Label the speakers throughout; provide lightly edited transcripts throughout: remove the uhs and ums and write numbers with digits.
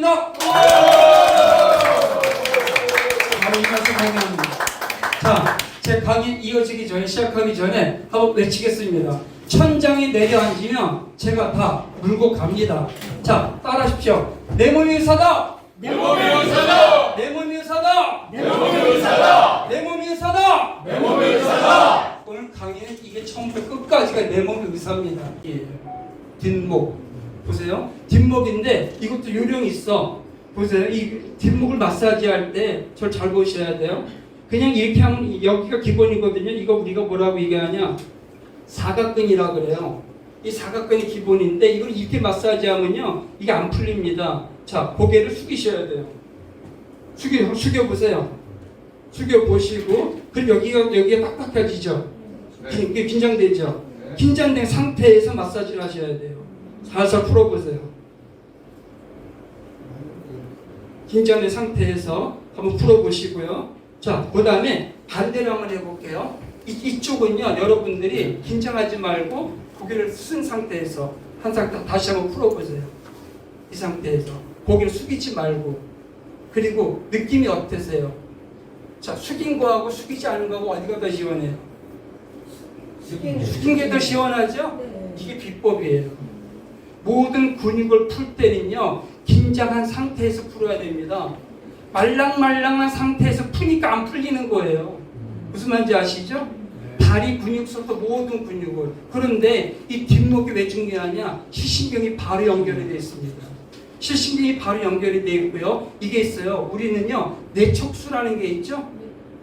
Speaker 1: 반갑습니다. 바로 이 말씀 하겠습니다. 자, 제 강의 이어지기 전에, 시작하기 전에 한번 외치겠습니다. 천장에 내려앉으면 제가 다 물고 갑니다. 자, 따라하십시오. 내 몸이 의사다.
Speaker 2: 내 몸이 의사다.
Speaker 1: 내 몸이 의사다.
Speaker 2: 내 몸이 의사다.
Speaker 1: 내 몸이 의사다.
Speaker 2: 내 몸이 의사다.
Speaker 1: 오늘 강의는 이게 처음부터 끝까지가 내 몸이 의사입니다. 예. 뒷목 보세요. 뒷목인데 이것도 요령이 있어. 보세요. 이 뒷목을 마사지할 때 저 잘 보셔야 돼요. 그냥 이렇게 하면 여기가 기본이거든요. 이거 우리가 뭐라고 얘기하냐? 사각근이라 그래요. 이 사각근이 기본인데 이걸 이렇게 마사지하면요 이게 안 풀립니다. 자, 고개를 숙이셔야 돼요. 숙여 보세요. 숙여 보시고 그럼 여기가 딱딱해지죠. 이게 긴장되죠. 긴장된 상태에서 마사지를 하셔야 돼요. 살살 풀어보세요. 긴장된 상태에서 한번 풀어보시고요. 자, 그 다음에 반대로 한번 해볼게요. 이쪽은요, 여러분들이 긴장하지 말고 고개를 쓴 상태에서 항상 다시 한번 풀어보세요. 이 상태에서 고개를 숙이지 말고. 그리고 느낌이 어떠세요? 자, 숙인 거하고 숙이지 않은 거하고 어디가 더 시원해요? 숙인 게 더 시원하죠? 이게 비법이에요. 모든 근육을 풀 때는요, 긴장한 상태에서 풀어야 됩니다. 말랑말랑한 상태에서 푸니까 안 풀리는 거예요. 무슨 말인지 아시죠? 다리 근육부터 모든 근육을. 그런데 이 뒷목이 왜 중요하냐? 시신경이 바로 연결이 되어 있습니다. 시신경이 바로 연결이 되어 있고요. 이게 있어요. 우리는요, 내 척수라는 게 있죠?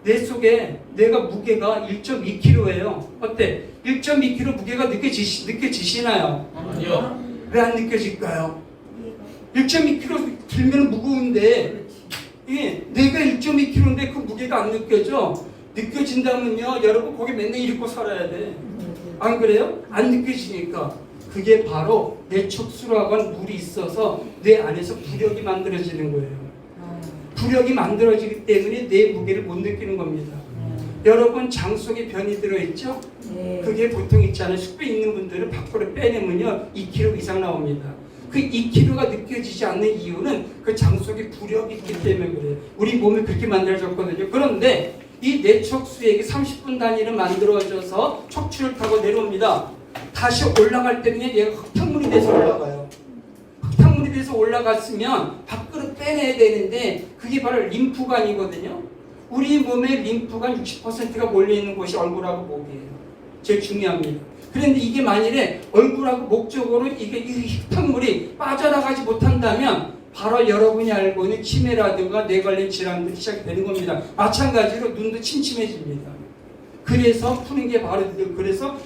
Speaker 1: 내 속에 내가 무게가 1.2kg예요. 어때? 1.2kg 무게가 느껴지시나요?
Speaker 2: 아니요.
Speaker 1: 왜 안 느껴질까요? 1.2kg 들면 무거운데 이게 내가 1.2kg인데 그 무게가 안 느껴져. 느껴진다면요, 여러분 거기 맨날 이렇게 살아야 돼. 안 그래요? 안 느껴지니까 그게 바로 내 척수라고 하는 물이 있어서 내 안에서 부력이 만들어지는 거예요. 부력이 만들어지기 때문에 내 무게를 못 느끼는 겁니다. 여러분 장 속에 변이 들어있죠? 그게 보통 있잖아요. 숙부 있는 분들은 밖으로 빼내면요 2kg 이상 나옵니다. 그 2kg가 느껴지지 않는 이유는 그 장 속에 부력이 있기 때문에 그래요. 우리 몸이 그렇게 만들어졌거든요. 그런데 이 내척수액이 30분 단위로 만들어져서 척추를 타고 내려옵니다. 다시 올라갈 때는 얘가 흙탕물이 돼서 올라가요. 흙탕물이 돼서 올라갔으면 밖으로 빼내야 되는데 그게 바로 림프관이거든요. 우리 몸의 림프관 60%가 몰려있는 곳이 얼굴하고 목이에요. 제일 중요합니다. 그런데 이게 만일에 얼굴하고 목 쪽으로 이게 이 흙탕물이 빠져나가지 못한다면 바로 여러분이 알고 있는 치매라든가 뇌 관련 질환들이 시작되는 겁니다. 마찬가지로 눈도 침침해집니다. 그래서 푸는 게 바로 그래서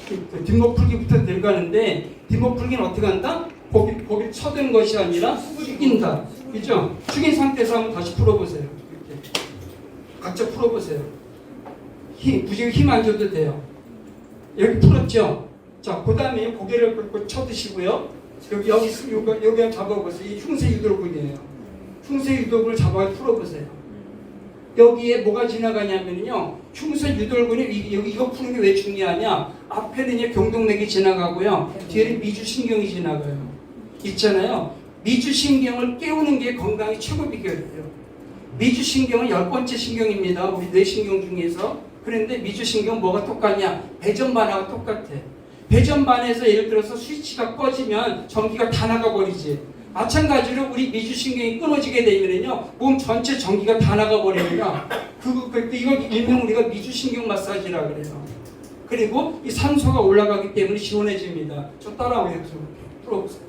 Speaker 1: 뒷목 풀기부터 들어가는데 뒷목 풀기는 어떻게 한다? 고기 쳐든 것이 아니라 숙인다. 그죠? 숙인 상태에서 한번 다시 풀어보세요. 이렇게. 각자 풀어보세요. 굳이 힘 안 줘도 돼요. 여기 풀었죠? 자, 그 다음에 고개를 쳐드시고요. 여기 잡아보세요. 이 흉쇄 유돌근이에요. 흉쇄 유돌근을 잡아 풀어보세요. 여기에 뭐가 지나가냐면요. 흉쇄 유돌근이 이거 푸는 게 왜 중요하냐? 앞에는 경동맥이 지나가고요. 뒤에는 미주신경이 지나가요. 있잖아요. 미주신경을 깨우는 게 건강의 최고 비결이에요. 미주신경은 10번째 신경입니다. 우리 뇌신경 중에서. 그런데 미주신경 뭐가 똑같냐? 배전반하고 똑같아. 배전반에서 예를 들어서 스위치가 꺼지면 전기가 다 나가버리지. 마찬가지로 우리 미주신경이 끊어지게 되면요 몸 전체 전기가 다 나가버립니다. 이걸 일명 우리가 미주신경 마사지라 그래요. 그리고 이 산소가 올라가기 때문에 시원해집니다. 저 따라오세요. 풀어보세요.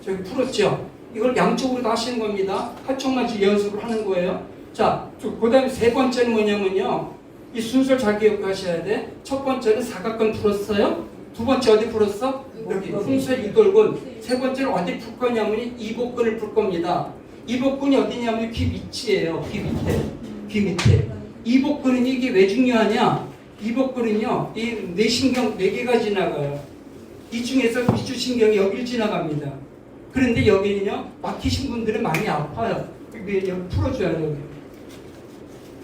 Speaker 1: 저기 풀었죠? 이걸 양쪽으로 다 하시는 겁니다. 한쪽만 연습을 하는 거예요. 자, 그 다음에 세 번째는 뭐냐면요. 이 순서를 잘 기억하셔야 돼. 첫 번째는 사각근 풀었어요. 두 번째 어디 풀었어? 여기 흉쇄 유돌근. 세 번째는 어디 풀 거냐면 이복근을 풀 겁니다. 이복근이 어디냐면 귀 밑이에요. 귀 밑에. 이복근은 이게 왜 중요하냐? 이복근은요, 이 뇌신경 4개가 지나가요. 이 중에서 미주신경이 여기를 지나갑니다. 그런데 여기는요, 막히신 분들은 많이 아파요. 여기 풀어줘야 돼요.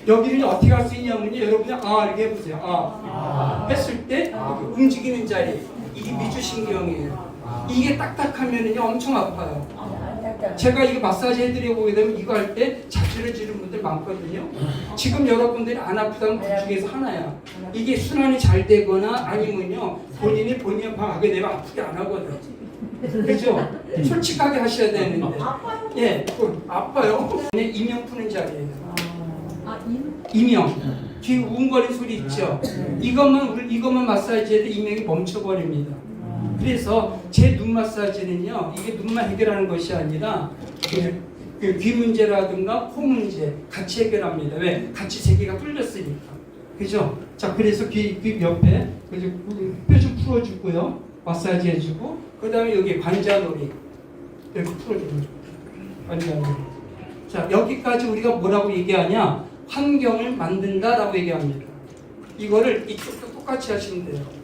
Speaker 1: 여기는 어떻게 할 수 있냐면요, 여러분이 이렇게 해보세요. 했을 때 움직이는 자리, 이게 미주신경이에요. 이게 딱딱하면은요 엄청 아파요. 제가 이거 마사지 해드리고 되면 이거 할 때 자지러지는 분들 많거든요. 지금 여러분들이 안 아프다면 그 중에서 하나야. 이게 순환이 잘 되거나 아니면요 본인이 하게 되면 아프게 안 하거든. 그죠? 솔직하게 하셔야 되는데. 예, 아파요. 이명 푸는 자리예요. 이명. 귀 웅거리는 소리 있죠. 이것만 마사지해도 이명이 멈춰버립니다. 그래서 제 눈 마사지는요, 이게 눈만 해결하는 것이 아니라 귀 문제라든가 코 문제 같이 해결합니다. 왜? 같이 세 개가 뚫렸으니까. 그죠? 자, 그래서 귀 옆에 뼈 좀 풀어주고요, 마사지 해주고, 그 다음에 여기 관자놀이 이렇게 풀어주는 관자놀이. 자, 여기까지 우리가 뭐라고 얘기하냐? 환경을 만든다라고 얘기합니다. 이거를 이쪽도 똑같이 하시면 돼요.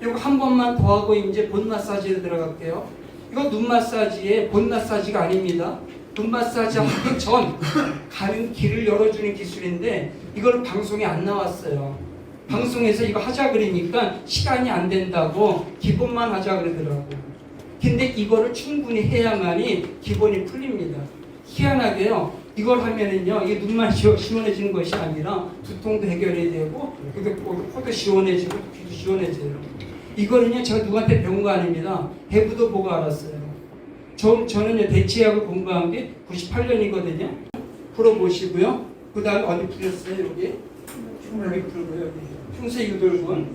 Speaker 1: 이거 한 번만 더 하고 이제 본 마사지로 들어갈게요. 이거 눈 마사지의 본 마사지가 아닙니다. 눈 마사지 하기 전 가는 길을 열어주는 기술인데 이걸 방송에 안 나왔어요. 방송에서 이거 하자 그러니까 시간이 안 된다고 기본만 하자 그러더라고. 근데 이거를 충분히 해야만이 기본이 풀립니다. 희한하게요. 이걸 하면은요, 이게 눈만 시원해지는 것이 아니라 두통도 해결이 되고, 코도 시원해지고, 귀도 시원해져요. 이거는요, 제가 누구한테 배운 거 아닙니다. 해부도 보고 알았어요. 저는요, 대치약을 공부한 게 98년이거든요. 풀어보시고요. 그 다음에 어디 풀렸어요, 여기? 여기 풀고요, 여기. 흉쇄유돌근,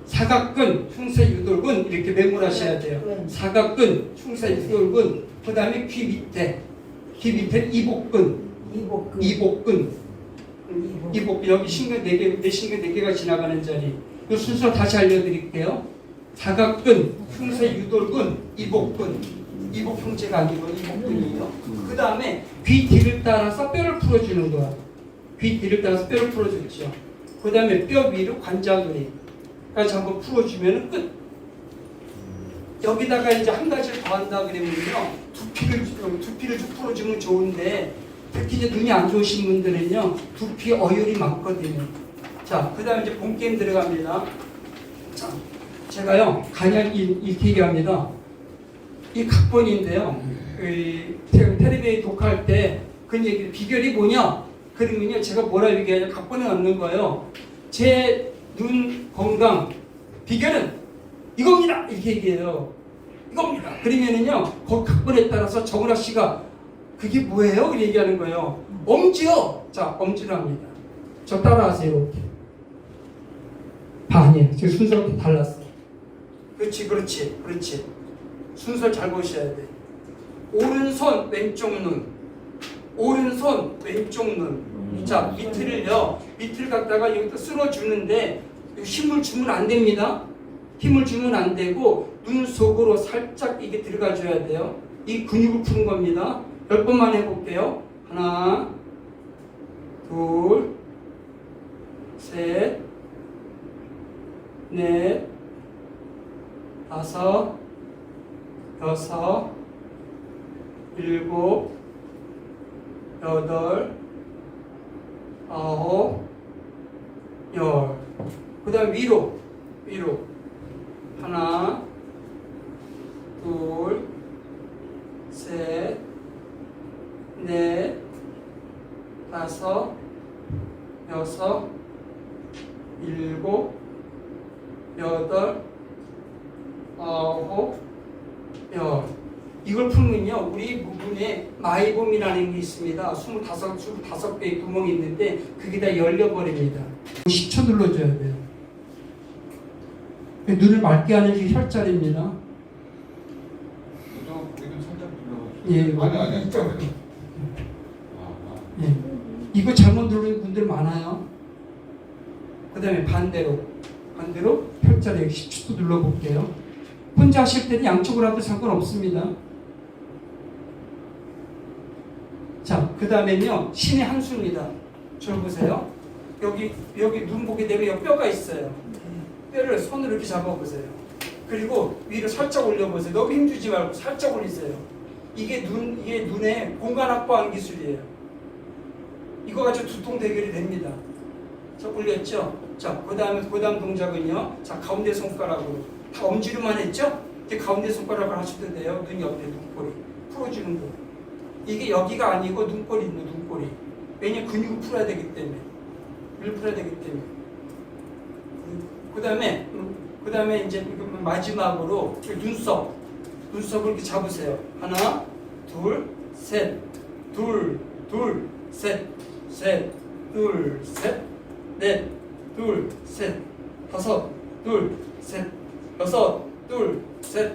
Speaker 1: 사각근, 흉쇄유돌근, 이렇게 메모하셔야 돼요. 사각근, 흉쇄유돌근, 그 다음에 귀 밑에 이복근. 여기 신경 4개, 내 신경 4개가 지나가는 자리. 이 순서 다시 알려드릴게요. 사각근, 흉쇄유돌근, 이복근. 이복 흉쇄가 아니고 이복근이에요. 그 다음에 귀 뒤를 따라서 뼈를 풀어주는 거야. 귀 뒤를 따라서 뼈를 풀어줬죠. 그 다음에 뼈 위로 관자놀이까지 한번 풀어주면 끝. 여기다가 이제 한 가지를 더 한다 그러면요, 두피를 좀 풀어주면 좋은데, 특히 이제 눈이 안 좋으신 분들은요, 두피 어혈이 많거든요. 자, 그 다음에 이제 본 게임 들어갑니다. 자, 제가요, 간약 이렇게 얘기합니다. 이 각본인데요, 텔레비에 독할 때 그 얘기, 비결이 뭐냐? 그러면요, 제가 뭐라 얘기하냐, 각본에 넣는 거예요. 제 눈 건강, 비결은 이겁니다! 이렇게 얘기해요. 이겁니다. 그러면은요, 그 각본에 따라서 정은아 씨가 그게 뭐예요? 이렇게 얘기하는 거예요. 엄지요! 자, 엄지로 합니다. 저 따라하세요. 이렇게. 아니에요. 지금 순서가 달랐어요. 그렇지. 순서 잘 보셔야 돼. 오른손, 왼쪽 눈. 오른손, 왼쪽 눈. 자, 밑을 갖다가 여기다 쓸어주는데 힘을 주면 안 됩니다. 힘을 주면 안 되고 눈 속으로 살짝 이게 들어가 줘야 돼요. 이 근육을 푸는 겁니다. 10번만 해볼게요. 하나, 둘, 셋, 넷, 다섯, 여섯, 일곱, 여덟, 아홉, 열. 그 다음 위로. 하나, 둘, 셋, 넷, 다섯, 여섯, 일곱, 여덟, 아홉, 열. 이걸 풀면요, 우리 무근에 마이봄이라는 게 있습니다. 25개의 구멍이 있는데 그게 다 열려버립니다. 10초 눌러줘야 돼요. 눈을 맑게 하는 게 혈자리입니다. 예, 예. 이거 잘못 누르는 분들 많아요. 그 다음에 반대로 혈자리 10초도 눌러볼게요. 혼자 하실 때는 양쪽으로 해도 상관없습니다. 자, 그 다음에는요, 신의 한 수입니다. 저를 보세요. 여기 눈 보게 되면 여기 뼈가 있어요. 뼈를 손으로 이렇게 잡아보세요. 그리고 위로 살짝 올려보세요. 너무 힘주지 말고 살짝 올리세요. 이게 눈에 공간 확보하는 기술이에요. 이거 가지고 두통 대결이 됩니다. 자, 올렸죠? 자, 그 다음 동작은요. 자, 가운데 손가락으로. 다 엄지로만 했죠? 이제 가운데 손가락을 하셔도 돼요. 눈 옆에 눈꼬리. 풀어주는 거. 이게 여기가 아니고 눈꼬리입니다. 눈꼬리. 왜냐면 근육을 풀어야 되기 때문에. 을 풀어야 되기 때문에. 그 다음에 이제 마지막으로 눈썹을 이렇게 잡으세요. 하나, 둘, 셋, 둘, 셋, 셋, 둘, 셋, 넷, 둘, 셋, 다섯, 둘, 셋, 여섯, 둘, 셋,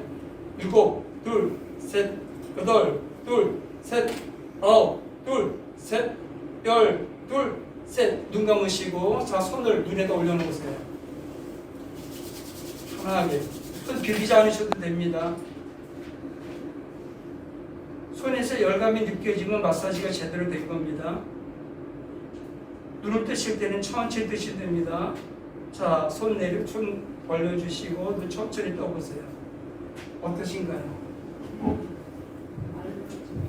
Speaker 1: 일곱, 둘, 셋, 여덟, 둘, 셋, 아홉, 둘, 셋, 열, 둘, 셋. 눈 감으시고 자 손을 눈에다 올려놓으세요. 편하게. 손 비비지 않으셔도 됩니다. 손에서 열감이 느껴지면 마사지가 제대로 된 겁니다. 눈을 뜨실 때는 천천히 뜨시면 됩니다. 자, 손 벌려주시고 눈 천천히 떠보세요. 어떠신가요?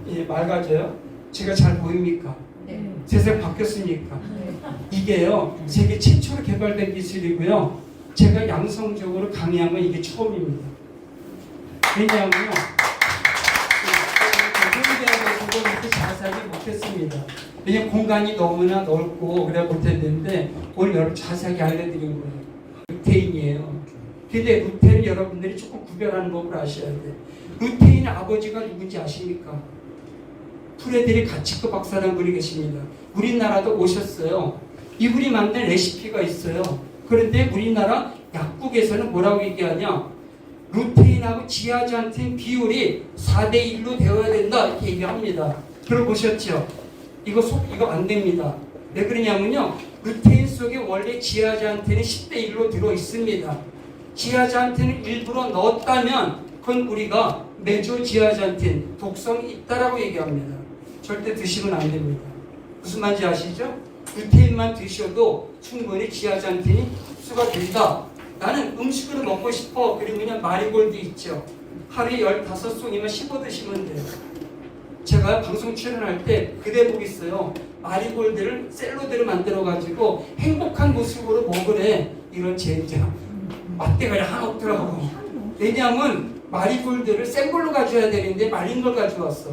Speaker 1: 예, 맑아져요? 제가 잘 보입니까?
Speaker 3: 네.
Speaker 1: 세상 바뀌었습니까?
Speaker 3: 네.
Speaker 1: 이게요, 세계 최초로 개발된 기술이고요. 제가 양성적으로 강의한 건 이게 처음입니다. 왜냐하면요, 그거에 대해서 그렇게 자세하게 못했습니다. 왜냐면 공간이 너무나 넓고 그래 못했는데 오늘 여러분 자세하게 알려드린 거예요. 루테인이에요. 근데 루테인 여러분들이 조금 구별하는 법을 아셔야 돼요. 루테인의 아버지가 누군지 아십니까? 프레드리 가치크 박사라는 분이 계십니다. 우리나라도 오셨어요. 이분이 만든 레시피가 있어요. 그런데 우리나라 약국에서는 뭐라고 얘기하냐? 루테인하고 지아잔틴 비율이 4대1로 되어야 된다 이렇게 얘기합니다. 들어보셨죠? 이거 안 됩니다. 왜 그러냐면요, 루테인 속에 원래 지아잔틴이 10대1로 들어 있습니다. 지아잔틴을 일부러 넣었다면 그건 우리가 메조지아잔틴 독성이 있다라고 얘기합니다. 절대 드시면 안 됩니다. 무슨 말인지 아시죠? 루테인만 드셔도 충분히 지아잔틴이 흡수가 된다. 나는 음식으로 먹고 싶어. 그러면 마리골드 있죠. 하루에 15송이면 씹어 드시면 돼요. 제가 방송 출연할 때 그 대목 있어요. 마리골드를 샐러드를 만들어가지고 행복한 모습으로 먹으래. 이런 젠장. 맛대가리 하나 없더라고. 왜냐하면 마리골드를 생 걸로 가져야 되는데 말린 걸 가져왔어.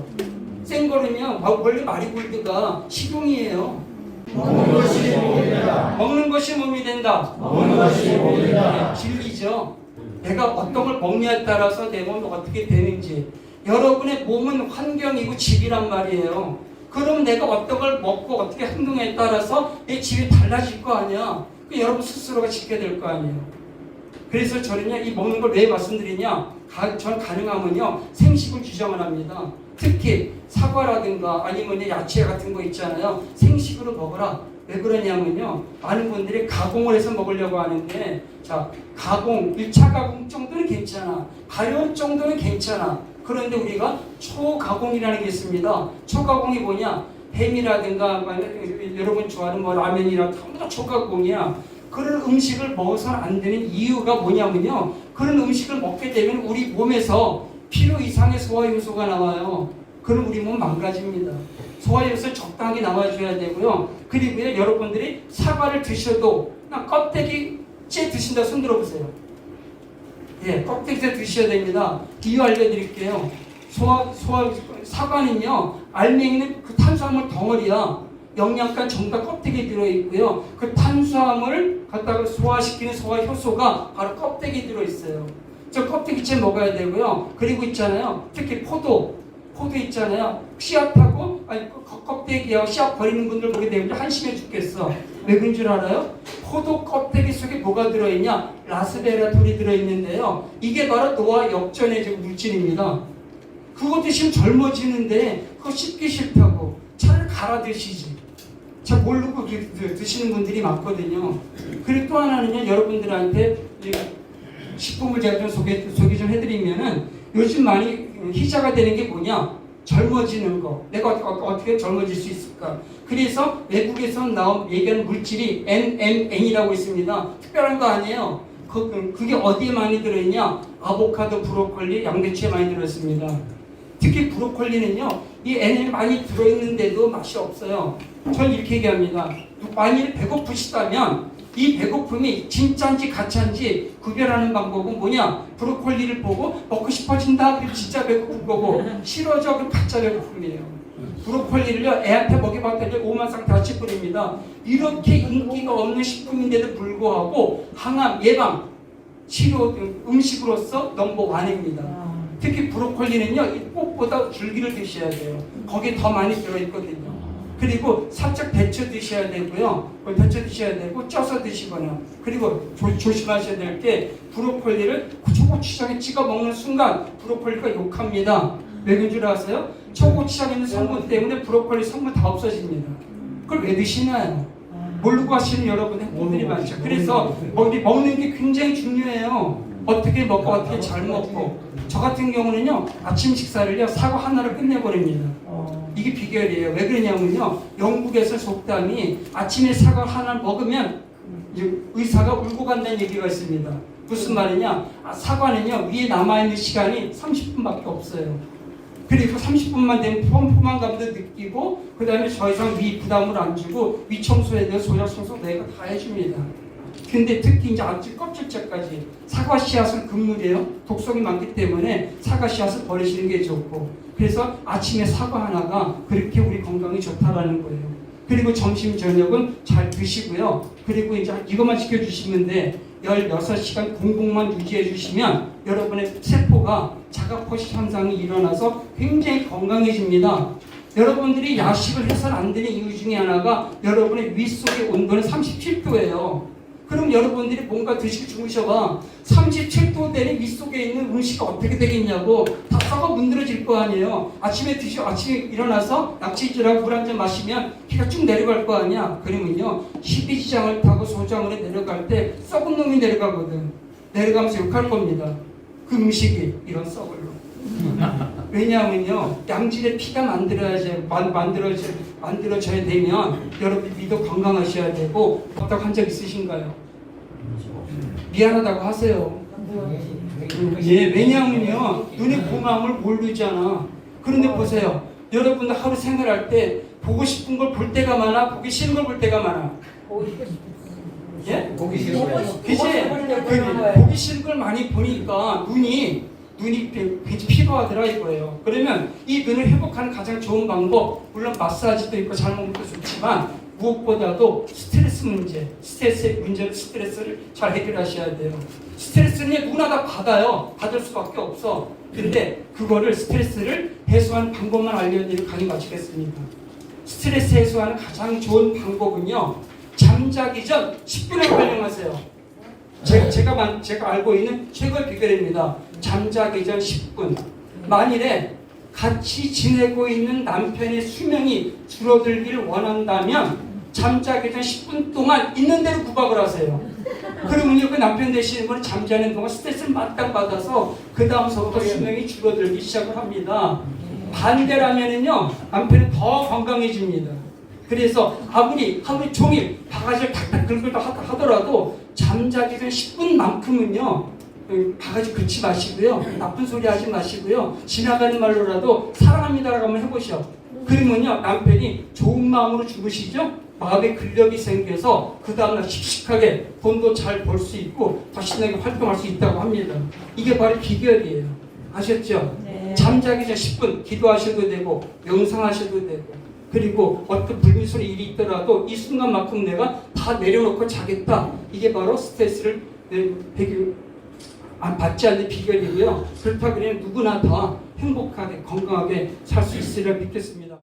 Speaker 1: 생 거는요, 원래 마리골드가 식용이에요.
Speaker 2: 먹는 것이 몸이 된다.
Speaker 1: 먹는 것이 몸이 된다.
Speaker 2: 먹는 것이 몸이 된다.
Speaker 1: 진리죠. 내가 어떤 걸 먹냐에 따라서 내 몸이 어떻게 되는지. 여러분의 몸은 환경이고 집이란 말이에요. 그럼 내가 어떤 걸 먹고 어떻게 행동에 따라서 내 집이 달라질 거 아니야. 그 여러분 스스로가 지켜야 될 거 아니에요. 그래서 저는요, 이 먹는 걸 왜 말씀드리냐? 전 가능하면요, 생식을 규정을 합니다. 특히 사과라든가 아니면 야채 같은 거 있잖아요. 생식으로 먹어라. 왜 그러냐면요, 많은 분들이 가공을 해서 먹으려고 하는데, 자, 가공, 1차 가공 정도는 괜찮아. 발효 정도는 괜찮아. 그런데 우리가 초가공이라는 게 있습니다. 초가공이 뭐냐? 햄이라든가 여러분 좋아하는 뭐 라면이라 전부 다 초가공이야. 그런 음식을 먹어서는 안 되는 이유가 뭐냐면요, 그런 음식을 먹게 되면 우리 몸에서 필요 이상의 소화효소가 나와요. 그럼 우리 몸 망가집니다. 소화효소 적당히 나와줘야 되고요. 그리고 여러분들이 사과를 드셔도 그냥 껍데기째 드신다 손 들어보세요. 예, 껍데기째 드셔야 됩니다. 이유 알려드릴게요. 사과는요, 알맹이는 그 탄수화물 덩어리야. 영양가 전부 다 껍데기에 들어있고요. 그 탄수화물을 갖다가 소화시키는 소화효소가 바로 껍데기에 들어있어요. 저 껍데기째 먹어야 되고요. 그리고 있잖아요, 특히 포도 있잖아요. 씨앗하고 껍데기하고 씨앗 버리는 분들 보게 되면 한심해 죽겠어. 왜 그런 줄 알아요? 포도 껍데기 속에 뭐가 들어있냐? 라스베라톨이 들어있는데요. 이게 바로 노화 역전의 물질입니다. 그거 드시면 젊어지는데 그거 씹기 싫다고 차를 갈아 드시지. 잘 모르고 드시는 분들이 많거든요. 그리고 또 하나는요, 여러분들한테 식품을 제가 좀 소개 좀 해드리면은, 요즘 많이 희자가 되는 게 뭐냐? 젊어지는 거. 내가 어떻게 젊어질 수 있을까? 그래서 외국에서 얘기하는 물질이 NMN이라고 있습니다. 특별한 거 아니에요. 그게 어디에 많이 들어있냐? 아보카도, 브로콜리, 양배추에 많이 들어있습니다. 특히 브로콜리는요, 이 NM이 많이 들어있는데도 맛이 없어요. 전 이렇게 얘기합니다. 만일 배고프시다면 이 배고픔이 진짜인지 가짜인지 구별하는 방법은 뭐냐? 브로콜리를 보고 먹고 싶어진다. 그럼 진짜 배고픈 거고 싫어져. 그럼 가짜 배고픔이에요. 브로콜리를요 애한테 먹여봤더니 오만상 다치 뿌립니다. 이렇게 인기가 없는 식품인데도 불구하고 항암 예방 치료 등 음식으로서 넘버원입니다. 특히 브로콜리는요 이 꽃보다 줄기를 드셔야 돼요. 거기에 더 많이 들어있거든요. 그리고 살짝 데쳐 드셔야 되고요. 데쳐 드셔야 되고 쪄서 드시거나 그리고 조심하셔야 될 게 브로콜리를 초고추장에 찍어 먹는 순간 브로콜리가 욕합니다. 왜 그런 줄 아세요? 초고추장에 있는 성분 때문에 브로콜리 성분 다 없어집니다. 그걸 왜 드시나요? 모르고 하시는 여러분의 분들이 많죠. 그래서 먹는 게 굉장히 중요해요. 어떻게 먹고 어떻게 잘 먹고. 저 같은 경우는요 아침 식사를요 사과 하나로 끝내버립니다. 이게 비결이에요. 왜 그러냐면요 영국에서 속담이 아침에 사과 하나 먹으면 의사가 울고 간다는 얘기가 있습니다. 무슨 말이냐? 사과는요 위에 남아있는 시간이 30분밖에 없어요. 그리고 30분만 되면 포만감도 느끼고 그 다음에 더 이상 위 부담을 안 주고 위 청소에 대한 소작 청소 내가 다 해줍니다. 근데 특히 이제 아침 껍질째까지 사과 씨앗은 금물이에요. 독성이 많기 때문에 사과 씨앗을 버리시는 게 좋고 그래서 아침에 사과 하나가 그렇게 우리 건강에 좋다라는 거예요. 그리고 점심 저녁은 잘 드시고요. 그리고 이제 이것만 지켜주시면 돼. 16시간 공복만 유지해 주시면 여러분의 세포가 자가포식 현상이 일어나서 굉장히 건강해집니다. 여러분들이 야식을 해서는 안 되는 이유 중에 하나가 여러분의 위 속의 온도는 37도예요. 그럼 여러분들이 뭔가 드시고 주무셔봐. 37도 되는 위 속에 있는 음식이 어떻게 되겠냐고. 다 썩어 문드러질 거 아니에요. 아침에 일어나서 낙지질하고 물 한 잔 마시면 키가 쭉 내려갈 거 아니야. 그러면요 12지장을 타고 소장으로 내려갈 때 썩은 놈이 내려가거든. 내려가면서 욕할 겁니다. 그 음식이 이런 썩을로. 왜냐하면요 양질의 피가 만들어져야 되면 여러분 위도 건강하셔야 되고 어떻게 한 적 있으신가요? 미안하다고 하세요. 예, 왜냐하면요 눈의 고마움을 모르잖아. 그런데 보세요. 여러분들 하루 생활할 때 보고 싶은 걸 볼 때가 많아, 보기 싫은 걸 볼 때가 많아. 예?
Speaker 2: 보기 싫어요.
Speaker 1: 그치? 보기 싫은 걸 많이 보니까 눈이 피로하더라 이거예요. 그러면 이 눈을 회복하는 가장 좋은 방법, 물론 마사지도 있고 잘 먹는 것도 좋지만 무엇보다도 스트레스 문제를 스트레스를 잘 해결하셔야 돼요. 스트레스는 누구나 다 받을 수밖에 없어. 근데 그거를 스트레스를 해소하는 방법만 알려드리고 강의 마치겠습니다. 스트레스 해소하는 가장 좋은 방법은요 잠자기 전 10분을 활용하세요. 제가 알고 있는 최고의 비결입니다. 잠자기 전 10분. 만일에 같이 지내고 있는 남편의 수명이 줄어들기를 원한다면 잠자기 전 10분 동안 있는 대로 구박을 하세요. 그러면요 그 남편 되시는 분은 잠자는 동안 스트레스를 마땅 받아서 그 다음서부터 수명이 줄어들기 시작을 합니다. 반대라면은요 남편은 더 건강해집니다. 그래서 아무리 하루 종일 바가지를 탁탁 긁고 하더라도 잠자기 전 10분만큼은요 바가지 긁지 마시고요 나쁜 소리 하지 마시고요 지나가는 말로라도 사랑합니다라고 한번 해보셔. 그러면요 남편이 좋은 마음으로 주무시죠. 마음에 근력이 생겨서 그 다음날 씩씩하게 돈도 잘 벌 수 있고 더 신나게 활동할 수 있다고 합니다. 이게 바로 비결이에요. 아셨죠? 네. 잠자기 전 10분 기도하셔도 되고 명상하셔도 되고 그리고 어떤 불미스러운 일이 있더라도 이 순간만큼 내가 다 내려놓고 자겠다. 이게 바로 스트레스를 받지 않는 비결이고요. 그렇다고 그러면 누구나 다 행복하게 건강하게 살 수 있으리라 믿겠습니다.